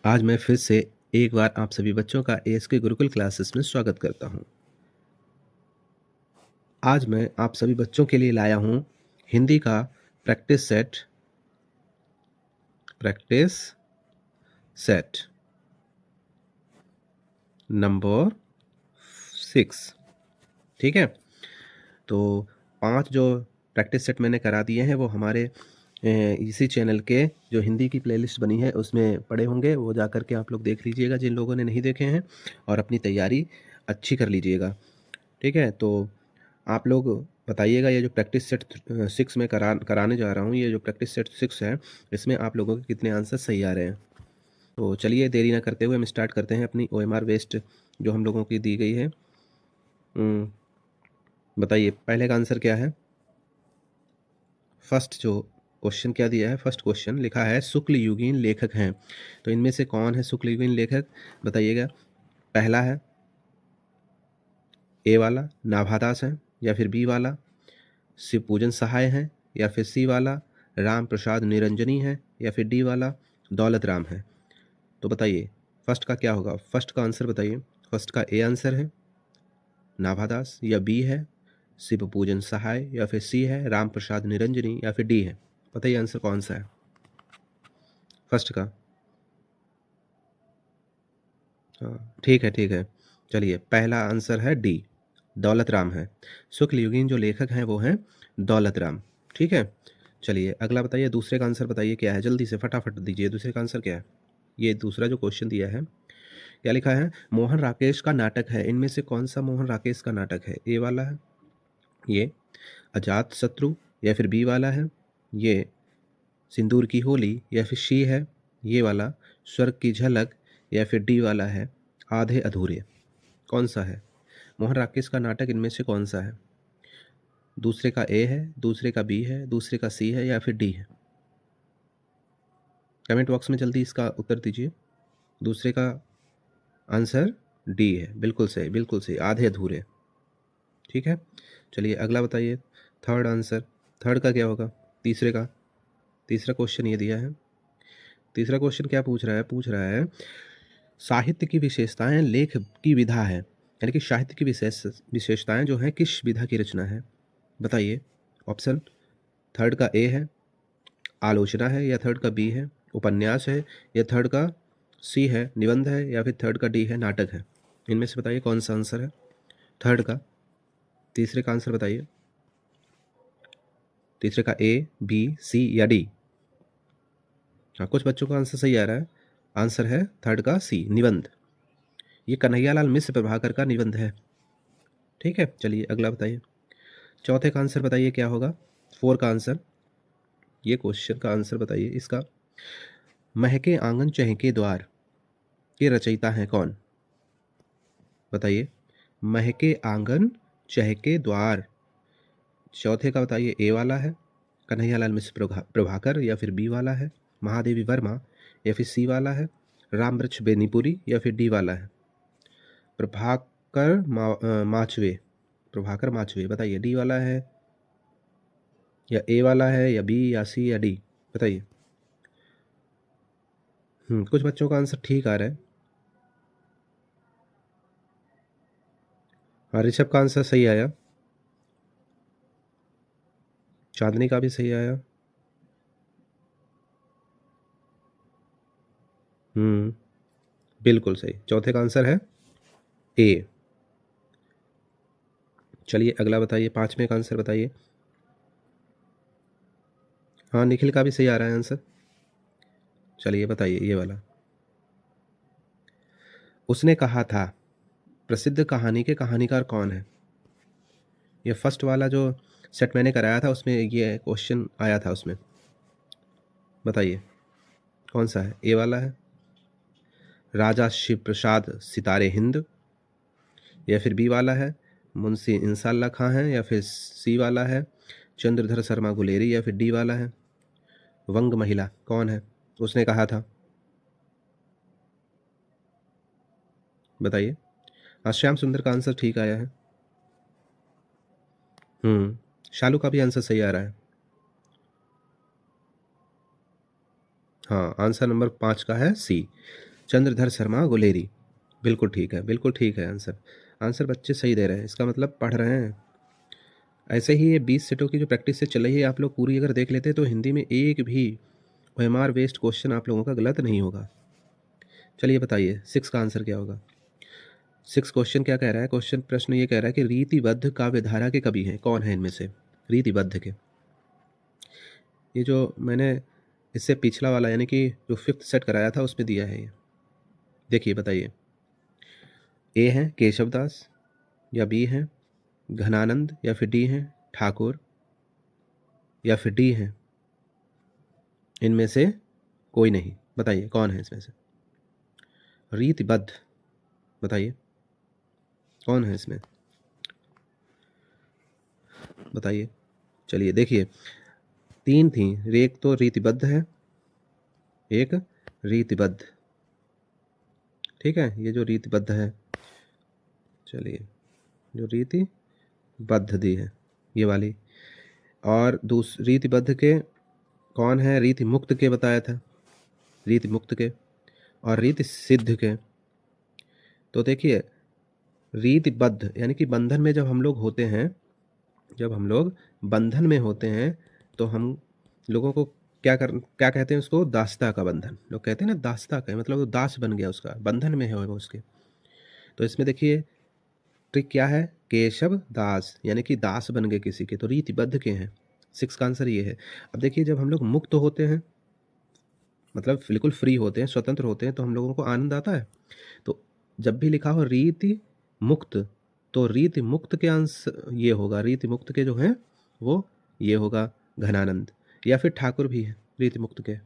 आज मैं फिर से एक बार आप सभी बच्चों का एएसके गुरुकुल क्लासेस में स्वागत करता हूं। आज मैं आप सभी बच्चों के लिए लाया हूं हिंदी का प्रैक्टिस सेट नंबर 6। ठीक है, तो 5 जो प्रैक्टिस सेट मैंने करा दिए हैं वो हमारे इसी चैनल के जो हिंदी की प्लेलिस्ट बनी है उसमें पड़े होंगे। वो जा कर के आप लोग देख लीजिएगा जिन लोगों ने नहीं देखे हैं, और अपनी तैयारी अच्छी कर लीजिएगा। ठीक है, तो आप लोग बताइएगा ये जो प्रैक्टिस सेट 6 में कराने जा रहा हूँ, ये जो प्रैक्टिस सेट 6 है इसमें आप लोगों के कितने आंसर सही आ रहे हैं। तो चलिए देरी ना करते हुए हम स्टार्ट करते हैं अपनी OMR वेस्ट जो हम लोगों की दी गई है। बताइए पहले का आंसर क्या है। फर्स्ट जो क्वेश्चन क्या दिया है, फर्स्ट क्वेश्चन लिखा है शुक्ल युगीन लेखक हैं। तो इनमें से कौन है शुक्ल युगीन लेखक, बताइएगा। पहला है ए वाला नाभादास है, या फिर बी वाला शिव पूजन सहाय है, या फिर सी वाला राम प्रसाद निरंजनी है, या फिर डी वाला दौलत राम है। तो बताइए फर्स्ट का क्या होगा, फर्स्ट का आंसर बताइए। फर्स्ट का ए आंसर है नाभादास, या बी है शिव पूजन सहाय, या फिर सी है राम प्रसाद निरंजनी, या फिर डी है। बताइए आंसर कौन सा है फर्स्ट का। हाँ ठीक है ठीक है, चलिए पहला आंसर है डी दौलत राम है। शुक्ल युगीन जो लेखक हैं वो हैं दौलत राम। ठीक है, चलिए अगला बताइए, दूसरे का आंसर बताइए क्या है, जल्दी से फटाफट दीजिए दूसरे का आंसर क्या है। ये दूसरा जो क्वेश्चन दिया है क्या लिखा है, मोहन राकेश का नाटक है, इनमें से कौन सा मोहन राकेश का नाटक है। ए वाला है ये अजात शत्रु, या फिर बी वाला है ये सिंदूर की होली, या फिर सी है ये वाला स्वर्ग की झलक, या फिर डी वाला है आधे अधूरे। कौन सा है मोहन राकेश का नाटक, इनमें से कौन सा है। दूसरे का ए है, दूसरे का बी है, दूसरे का सी है, या फिर डी है। कमेंट बॉक्स में जल्दी इसका उत्तर दीजिए। दूसरे का आंसर डी है, बिल्कुल सही बिल्कुल सही, आधे अधूरे। ठीक है, चलिए अगला बताइए थर्ड आंसर। थर्ड का क्या होगा, तीसरे का। तीसरा क्वेश्चन ये दिया है, तीसरा क्वेश्चन क्या पूछ रहा है साहित्य की विशेषताएं लेख की विधा है, यानी कि साहित्य की विशेषताएं जो हैं किस विधा की रचना है। बताइए ऑप्शन। थर्ड का ए है आलोचना है, या थर्ड का बी है उपन्यास है, या थर्ड का सी है निबंध है, या फिर थर्ड का डी है नाटक है। इनमें से बताइए कौन सा आंसर है थर्ड का। तीसरे का आंसर बताइए, तीसरे का ए बी सी या डी। हाँ कुछ बच्चों का आंसर सही आ रहा है, आंसर है थर्ड का सी निबंध। ये कन्हैयालाल मिश्र प्रभाकर का निबंध है। ठीक है, चलिए अगला बताइए। चौथे का आंसर बताइए क्या होगा, फोर का आंसर। ये क्वेश्चन का आंसर बताइए इसका, महके आंगन चहके द्वार के रचयिता हैं कौन। बताइए महके आंगन चहके द्वार। चौथे का बताइए ए वाला है कन्हैयालाल मिश्र प्रभाकर, या फिर बी वाला है महादेवी वर्मा, या फिर सी वाला है रामवृक्ष बेनीपुरी, या फिर डी वाला है माचवे प्रभाकर माचवे। बताइए डी वाला है, या ए वाला है, या बी, या सी, या डी। बताइए। कुछ बच्चों का आंसर ठीक आ रहा है। हाँ ऋषभ का आंसर सही आया, चांदनी का भी सही आया। बिल्कुल सही, चौथे का आंसर है ए। चलिए अगला बताइए, पांचवें का आंसर बताइए। हाँ निखिल का भी सही आ रहा है आंसर। चलिए बताइए ये वाला, उसने कहा था प्रसिद्ध कहानी के कहानीकार कौन है। ये फर्स्ट वाला जो सेट मैंने कराया था उसमें ये क्वेश्चन आया था उसमें। बताइए कौन सा है, ए वाला है राजा शिव प्रसाद सितारे हिंद, या फिर बी वाला है मुंशी इंसाल्ला खां है, या फिर सी वाला है चंद्रधर शर्मा गुलेरी, या फिर डी वाला है वंग महिला कौन है उसने कहा था। बताइए। हाँ श्याम सुंदर का आंसर ठीक आया है। शालू का भी आंसर सही आ रहा है। हाँ आंसर नंबर 5 का है सी चंद्रधर शर्मा गुलेरी। बिल्कुल ठीक है, बिल्कुल ठीक है आंसर। आंसर बच्चे सही दे रहे हैं, इसका मतलब पढ़ रहे हैं। ऐसे ही ये 20 सेटों की जो प्रैक्टिस से चल रही है, आप लोग पूरी अगर देख लेते तो हिंदी में एक भी OMR वेस्ट क्वेश्चन आप लोगों का गलत नहीं होगा। चलिए बताइए 6 का आंसर क्या होगा। 6 क्वेश्चन क्या कह रहा है, क्वेश्चन प्रश्न ये कह रहा है कि रीतिबद्ध काव्यधारा के कवि हैं, कौन है इनमें से रीतिबद्ध के। ये जो मैंने इससे पिछला वाला यानी कि जो 5th सेट कराया था उसमें दिया है ये। देखिए बताइए, ए है केशवदास, या बी है घनानंद, या फिर डी है ठाकुर, या फिर डी है इनमें से कोई नहीं। बताइए कौन है इसमें से रीतिबद्ध, बताइए कौन है इसमें, बताइए। चलिए देखिए, 3 थी, एक तो रीतिबद्ध है, एक रीतिबद्ध, ठीक है, ये जो रीतिबद्ध है। चलिए, जो रीतिबद्ध दी है ये वाली, और रीतिबद्ध के कौन है, रीति मुक्त के बताया था, रीति मुक्त के और रीति सिद्ध के। तो देखिए, रीतिबद्ध यानी कि बंधन में जब हम लोग होते हैं, जब हम लोग बंधन में होते हैं तो हम लोगों को क्या कहते हैं, उसको दासता का बंधन, लोग कहते हैं ना दासता का, मतलब वो दास बन गया, उसका बंधन में है वो उसके। तो इसमें देखिए ट्रिक क्या है, केशव दास यानी कि दास बन गए किसी के, तो रीतिबद्ध के हैं। 6 का आंसर ये है। अब देखिए, जब हम लोग मुक्त होते हैं, मतलब बिल्कुल फ्री होते हैं, स्वतंत्र होते हैं, तो हम लोगों को आनंद आता है। तो जब भी लिखा हो रीति मुक्त, तो रीति मुक्त के अंश ये होगा, रीति मुक्त के जो हैं वो ये होगा घनानंद, या फिर ठाकुर भी है रीति मुक्त के।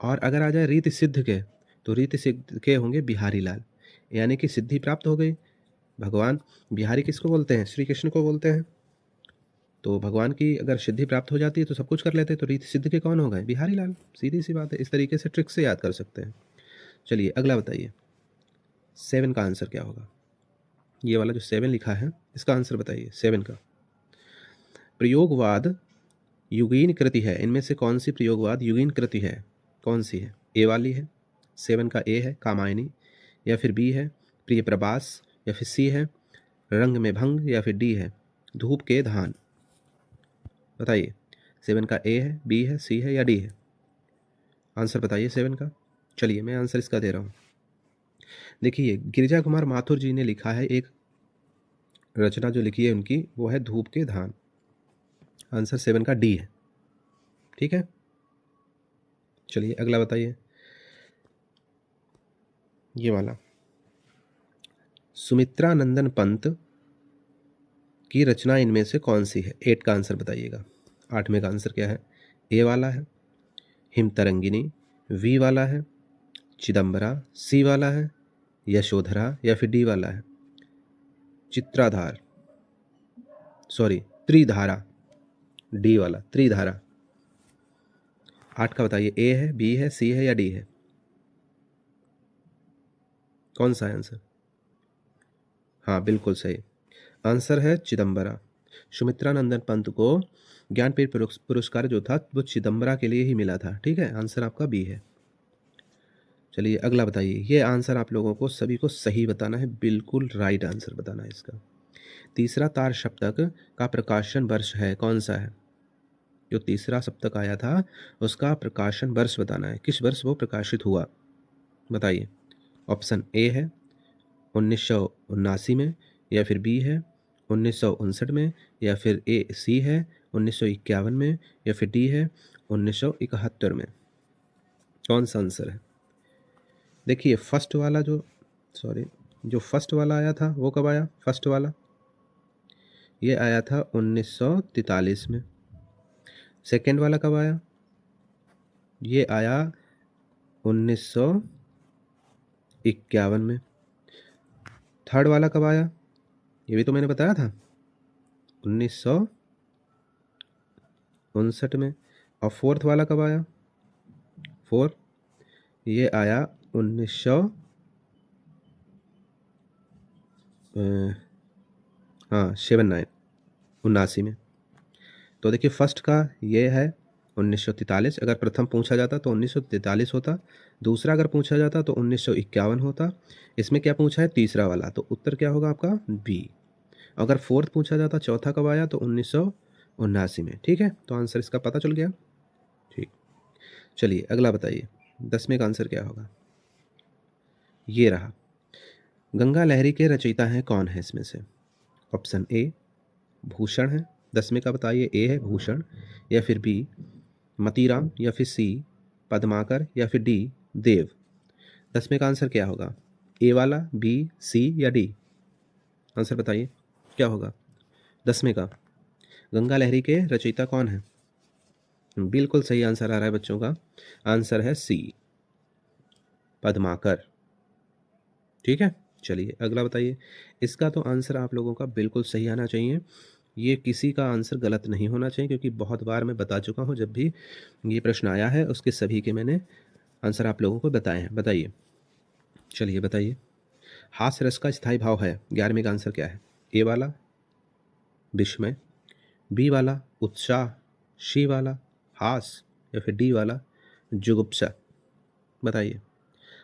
और अगर आ जाए रीति सिद्ध के, तो रीति सिद्ध के होंगे बिहारी लाल, यानी कि सिद्धि प्राप्त हो गई। भगवान बिहारी किसको बोलते हैं, श्री कृष्ण को बोलते हैं। तो भगवान की अगर सिद्धि प्राप्त हो जाती है तो सब कुछ कर लेते हैं, तो रीति सिद्ध के कौन हो गए, बिहारी लाल। सीधी सी बात है, इस तरीके से ट्रिक से याद कर सकते हैं। चलिए अगला बताइए, 7 का आंसर क्या होगा। ये वाला जो 7 लिखा है इसका आंसर बताइए 7 का। प्रयोगवाद युगीन कृति है, इनमें से कौन सी प्रयोगवाद युगीन कृति है, कौन सी है। ए वाली है, 7 का ए है कामायनी, या फिर बी है प्रिय प्रभास, या फिर सी है रंग में भंग, या फिर डी है धूप के धान। बताइए 7 का ए है, बी है, सी है, या डी है। आंसर बताइए 7 का। चलिए मैं आंसर इसका दे रहा हूँ। देखिए, गिरिजा कुमार माथुर जी ने लिखा है एक रचना, जो लिखी है उनकी, वो है धूप के धान। आंसर 7 का डी है, ठीक है। चलिए अगला बताइए, ये वाला सुमित्रा नंदन पंत की रचना इनमें से कौन सी है। 8 का आंसर बताइएगा। 8वें का आंसर क्या है, ए वाला है हिमतरंगिनी, वी वाला है चिदम्बरा, सी वाला है यशोधरा, या फिर डी वाला है चित्राधार, सॉरी त्रिधारा, डी वाला त्रिधारा। 8 का बताइए, ए है, बी है, सी है, या डी है, कौन सा है आंसर। हाँ बिल्कुल सही आंसर है चिदम्बरा। सुमित्रा नंदन पंत को ज्ञानपीठ पुरस्कार जो था वो चिदम्बरा के लिए ही मिला था, ठीक है। आंसर आपका बी है। चलिए अगला बताइए, ये आंसर आप लोगों को सभी को सही बताना है, बिल्कुल राइट आंसर बताना है इसका। तीसरा तार सप्तक का प्रकाशन वर्ष है, कौन सा है। जो तीसरा सप्तक आया था उसका प्रकाशन वर्ष बताना है, किस वर्ष वो प्रकाशित हुआ, बताइए। ऑप्शन ए है 1979 में, या फिर बी है 1959 में, या फिर ए सी है 1951 में, या फिर डी है 1971 में। कौन सा आंसर है। देखिए फर्स्ट वाला जो फर्स्ट वाला आया था वो कब आया, फर्स्ट वाला ये आया था 1943 में। सेकेंड वाला कब आया, ये आया 1951 में। थर्ड वाला कब आया, ये भी तो मैंने बताया था 1959 में। और फोर्थ वाला कब आया, फोर्थ ये आया 79 में। तो देखिए फर्स्ट का ये है 1943। अगर प्रथम पूछा जाता तो 1943 होता, दूसरा अगर पूछा जाता तो 1951 होता। इसमें क्या पूछा है? तीसरा वाला, तो उत्तर क्या होगा आपका? बी। अगर फोर्थ पूछा जाता चौथा कब आया तो 1979 में। ठीक है, तो आंसर इसका पता चल गया। ठीक, चलिए अगला बताइए 10वें का आंसर क्या होगा? ये रहा। गंगा लहरी के रचयिता हैं कौन है इसमें से? ऑप्शन ए भूषण है। 10वें का बताइए, ए है भूषण, या फिर बी मतीराम, या फिर सी पद्माकर, या फिर डी देव। 10वें का आंसर क्या होगा? ए वाला, बी, सी या डी? आंसर बताइए क्या होगा 10वें का? गंगा लहरी के रचयिता कौन है? बिल्कुल सही आंसर आ रहा है बच्चों का। आंसर है सी पद्माकर। ठीक है, चलिए अगला बताइए। इसका तो आंसर आप लोगों का बिल्कुल सही आना चाहिए। ये किसी का आंसर गलत नहीं होना चाहिए, क्योंकि बहुत बार मैं बता चुका हूँ, जब भी ये प्रश्न आया है उसके सभी के मैंने आंसर आप लोगों को बताए हैं। बताइए, चलिए बताइए। हास्य रस का स्थायी भाव है 11वें का आंसर क्या है? ए वाला विस्मय, बी वाला उत्साह, सी वाला हास, या फिर डी वाला जुगुप्सा? बताइए।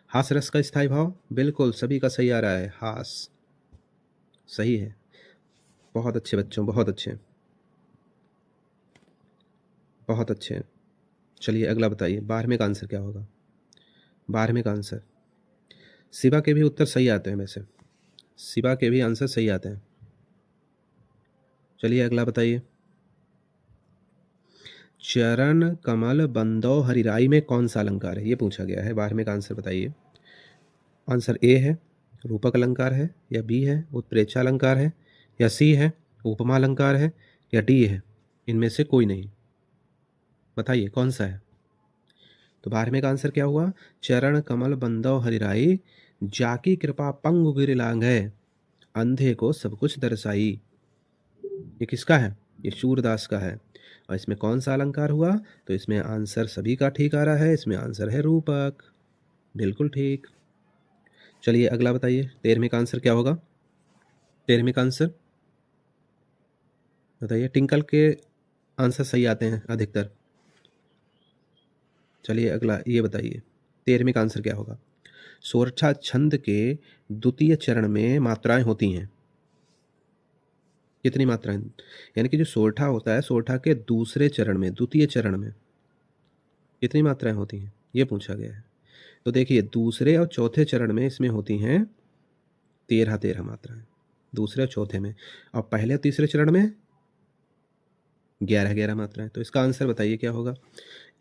हास रस का स्थायी भाव बिल्कुल सभी का सही आ रहा है, हास सही है। बहुत अच्छे बच्चों, बहुत अच्छे, बहुत अच्छे। चलिए अगला बताइए 12वें का आंसर क्या होगा? 12वें का आंसर, शिवा के भी उत्तर सही आते हैं वैसे, शिवा के भी आंसर सही आते हैं। चलिए अगला बताइए। चरण कमल बंदो हरिराई में कौन सा अलंकार है? ये पूछा गया है। 12वें का आंसर बताइए। आंसर ए है रूपक अलंकार है, या बी है उत्प्रेक्षा अलंकार है, या सी है उपमा अलंकार है, या डी है इनमें से कोई नहीं? बताइए कौन सा है? तो 12वें का आंसर क्या हुआ? चरण कमल बंदो हरिराई, जाकी कृपा पंगु गिर लांघै, अंधे को सब कुछ दर्शाई। ये किसका है? ये सूरदास का है। और इसमें कौन सा अलंकार हुआ? तो इसमें आंसर सभी का ठीक आ रहा है, इसमें आंसर है रूपक। बिल्कुल ठीक। चलिए अगला बताइए 13वें का आंसर क्या होगा? 13वें का आंसर बताइए। टिंकल के आंसर सही आते हैं अधिकतर। चलिए अगला ये बताइए 13वें का आंसर क्या होगा? सोरठा छंद के द्वितीय चरण में मात्राएं होती हैं। कितनी मात्राएं? यानी कि जो सोरठा होता है, सोरठा के दूसरे चरण में, द्वितीय चरण में कितनी मात्राएं होती हैं, ये पूछा गया है। तो देखिए दूसरे और चौथे चरण में इसमें होती हैं 13 मात्राएं, दूसरे और चौथे में। और पहले और तीसरे चरण में 11 मात्राएं। तो इसका आंसर बताइए क्या होगा?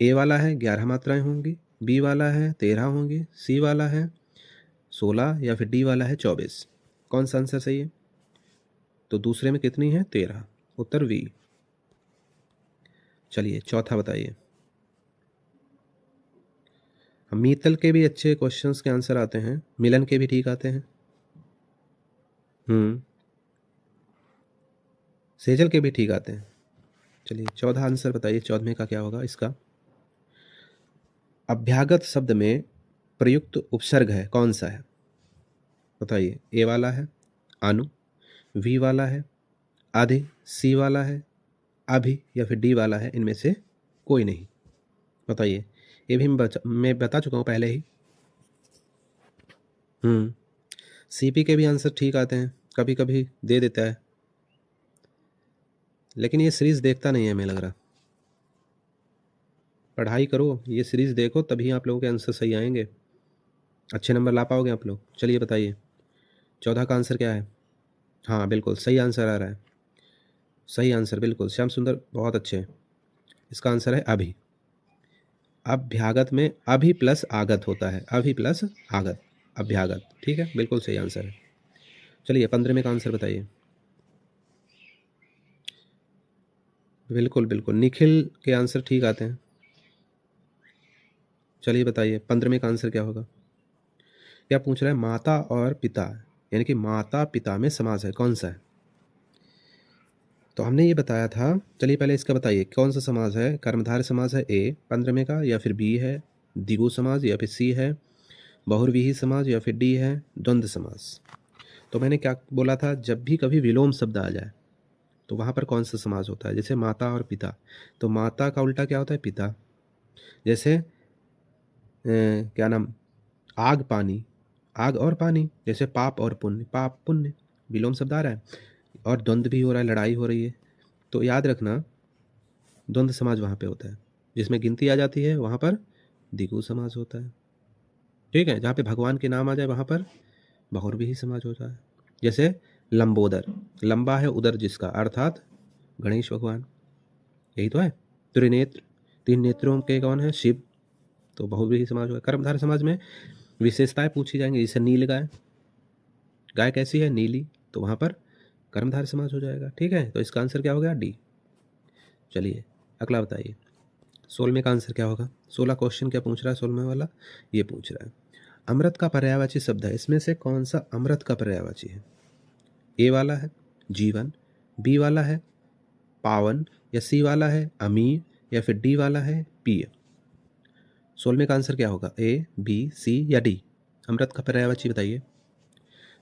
ए वाला है 11 मात्राएं होंगी, बी वाला है 13 होंगी, सी वाला है 16, या फिर डी वाला है 24? कौन सा आंसर सही है? तो दूसरे में कितनी है? 13। उत्तर वी। चलिए चौथा बताइए। मीतल के भी अच्छे क्वेश्चंस के आंसर आते हैं, मिलन के भी ठीक आते हैं, सेजल के भी ठीक आते हैं। चलिए 14 आंसर बताइए, 14वें का क्या होगा इसका? अभ्यागत शब्द में प्रयुक्त उपसर्ग है कौन सा है? बताइए। ए वाला है अनु, वी वाला है आधि, सी वाला है अभी, या फिर डी वाला है इनमें से कोई नहीं? बताइए। ये भी मैं बता चुका हूँ पहले ही। सीपी के भी आंसर ठीक आते हैं, कभी कभी दे देता है, लेकिन ये सीरीज देखता नहीं है हमें लग रहा। पढ़ाई करो, ये सीरीज देखो, तभी आप लोगों के आंसर सही आएंगे, अच्छे नंबर ला पाओगे आप लोग। चलिए बताइए 14 का आंसर क्या है? हाँ बिल्कुल सही आंसर आ रहा है, सही आंसर बिल्कुल। श्याम सुंदर बहुत अच्छे हैं। इसका आंसर है अभी। अभ्यागत में अभी प्लस आगत होता है, अभी प्लस आगत, अभ्यागत। ठीक है, बिल्कुल सही आंसर है। चलिए 15वें का आंसर बताइए। बिल्कुल बिल्कुल, निखिल के आंसर ठीक आते हैं। चलिए बताइए 15वें का आंसर क्या होगा? क्या पूछ रहा है? माता और पिता, यानी कि माता पिता में समास है कौन सा है? तो हमने ये बताया था। चलिए पहले इसका बताइए कौन सा समास है। कर्मधारय समास है ए 15वें का, या फिर बी है द्विगु समास, या फिर सी है बहुव्रीहि समास, या फिर डी है द्वंद्व समास? तो मैंने क्या बोला था? जब भी कभी विलोम शब्द आ जाए, तो वहाँ पर कौन सा समास होता है? जैसे माता और पिता, तो माता का उल्टा क्या होता है? पिता। जैसे क्या नाम, आग पानी, आग और पानी। जैसे पाप और पुण्य, पाप पुण्य, विलोम शब्द आ रहा है और द्वंद्व भी हो रहा है, लड़ाई हो रही है। तो याद रखना द्वंद्व समाज वहाँ पे होता है, जिसमें गिनती आ जाती है वहाँ पर द्विगु समाज होता है। ठीक है, जहाँ पे भगवान के नाम आ जाए वहाँ पर बहुव्रीहि समाज होता है। जैसे लंबोदर, लंबा है उदर जिसका, अर्थात गणेश भगवान, यही तो है। त्रिनेत्र, तीन नेत्रों के कौन है? शिव, तो बहुव्रीहि समाज हुआ। कर्मधारय समाज में विशेषताएं पूछी जाएंगी, जैसे नील गाय, गाय कैसी है? नीली, तो वहाँ पर कर्मधारय समाज हो जाएगा। ठीक है, तो इसका आंसर क्या हो गया? डी। चलिए अगला बताइए, 16वें का आंसर क्या होगा? 16 क्वेश्चन क्या पूछ रहा है 16वें वाला? ये पूछ रहा है अमृत का पर्यायवाची शब्द है, इसमें से कौन सा अमृत का पर्यायवाची है? ए वाला है जीवन, बी वाला है पावन, या सी वाला है अमीय, या फिर डी वाला है पीय? 16वें का आंसर क्या होगा? ए, बी, सी या डी? अमृत का पर्यायवाची बताइए।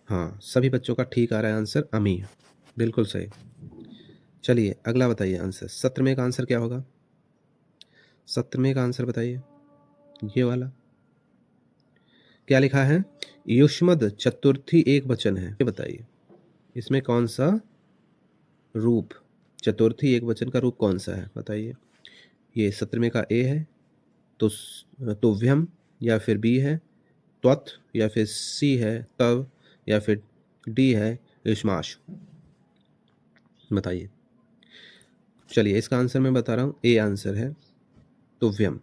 हाँ, सभी बच्चों का ठीक आ रहा है आंसर, अमीय, बिल्कुल सही। चलिए अगला बताइए आंसर, 17वें का आंसर क्या होगा? 17वें का आंसर बताइए, ये वाला क्या लिखा है? युष्मद चतुर्थी एक वचन है, ये बताइए इसमें कौन सा रूप, चतुर्थी एक वचन का रूप कौन सा है? बताइए। ये 17वें का ए है तो तुभ्यम, या फिर बी है त्वत्, या फिर सी है तव, या फिर डी है युष्माश? बताइए। चलिए इसका आंसर मैं बता रहा हूँ, ए आंसर है तुभ्यम।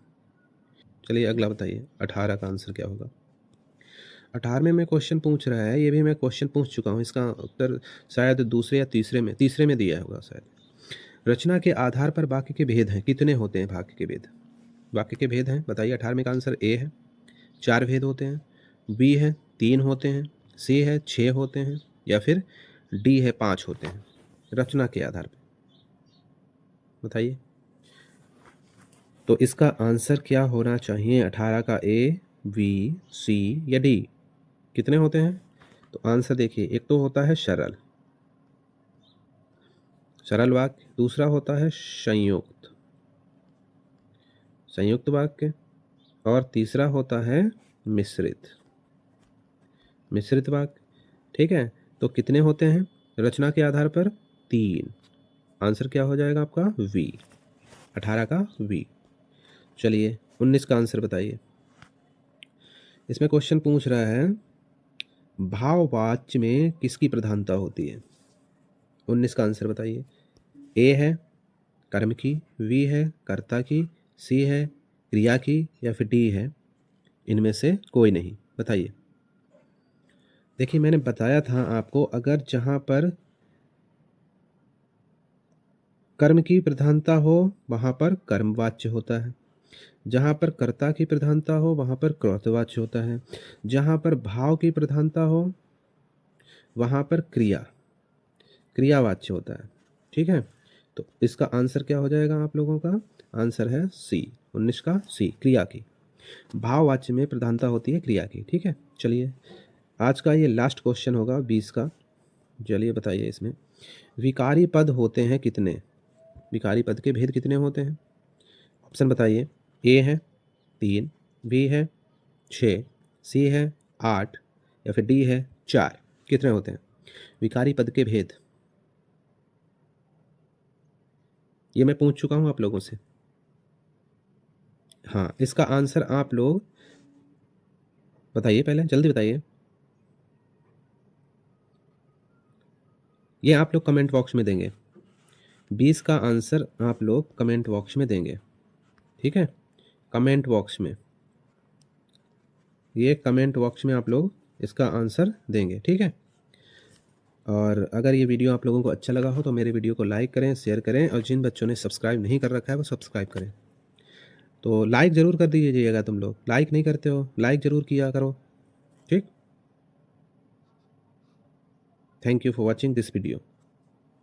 चलिए अगला बताइए, 18 का आंसर क्या होगा? 18वें में क्वेश्चन पूछ रहा है, ये भी मैं क्वेश्चन पूछ चुका हूँ, इसका उत्तर शायद दूसरे या तीसरे में दिया होगा शायद। रचना के आधार पर वाक्य के भेद हैं, कितने होते हैं वाक्य के भेद? वाक्य के भेद हैं, बताइए। 18वें का आंसर ए है 4 भेद होते हैं, बी है 3 होते हैं, सी है 6 होते हैं, या फिर डी है 5 होते हैं रचना के आधार पर? बताइए। तो इसका आंसर क्या होना चाहिए 18 का? ए, बी, सी या डी? कितने होते हैं? तो आंसर देखिए, एक तो होता है सरल, सरल वाक्य, दूसरा होता है संयुक्त, संयुक्त वाक्य, और तीसरा होता है मिश्रित, मिश्रित वाक्य। ठीक है, तो कितने होते हैं रचना के आधार पर? 3। आंसर क्या हो जाएगा आपका? वी, 18 का वी। चलिए 19 का आंसर बताइए। इसमें क्वेश्चन पूछ रहा है भाववाच्य में किसकी प्रधानता होती है? 19 का आंसर बताइए। ए है कर्म की, बी है कर्ता की, सी है क्रिया की, या फिर डी है इनमें से कोई नहीं? बताइए। देखिए मैंने बताया था आपको, अगर जहां पर कर्म की प्रधानता हो वहां पर कर्मवाच्य होता है, जहां पर कर्ता की प्रधानता हो वहां पर कर्तवाच्य होता है, जहां पर भाव की प्रधानता हो वहां पर क्रियावाच्य होता है। ठीक है, तो इसका आंसर क्या हो जाएगा आप लोगों का? आंसर है सी, 19 का सी, क्रिया की। भाववाच्य में प्रधानता होती है क्रिया की। ठीक है, चलिए आज का ये लास्ट क्वेश्चन होगा 20 का। चलिए बताइए, इसमें विकारी पद होते हैं कितने? विकारी पद के भेद कितने होते हैं? ऑप्शन बताइए। ए है 3, बी है 6, सी है 8, या फिर डी है 4? कितने होते हैं विकारी पद के भेद? ये मैं पूछ चुका हूं आप लोगों से। हाँ, इसका आंसर आप लोग बताइए, पहले जल्दी बताइए। ये आप लोग कमेंट बॉक्स में देंगे, 20 का आंसर आप लोग कमेंट बॉक्स में देंगे। ठीक है, कमेंट बॉक्स में, ये कमेंट बॉक्स में आप लोग इसका आंसर देंगे। ठीक है, और अगर ये वीडियो आप लोगों को अच्छा लगा हो तो मेरे वीडियो को लाइक करें, शेयर करें, और जिन बच्चों ने सब्सक्राइब नहीं कर रखा है वो सब्सक्राइब करें। तो लाइक ज़रूर कर दीजिएगा, तुम लोग लाइक नहीं करते हो, लाइक ज़रूर किया करो। ठीक, thank you for watching this video.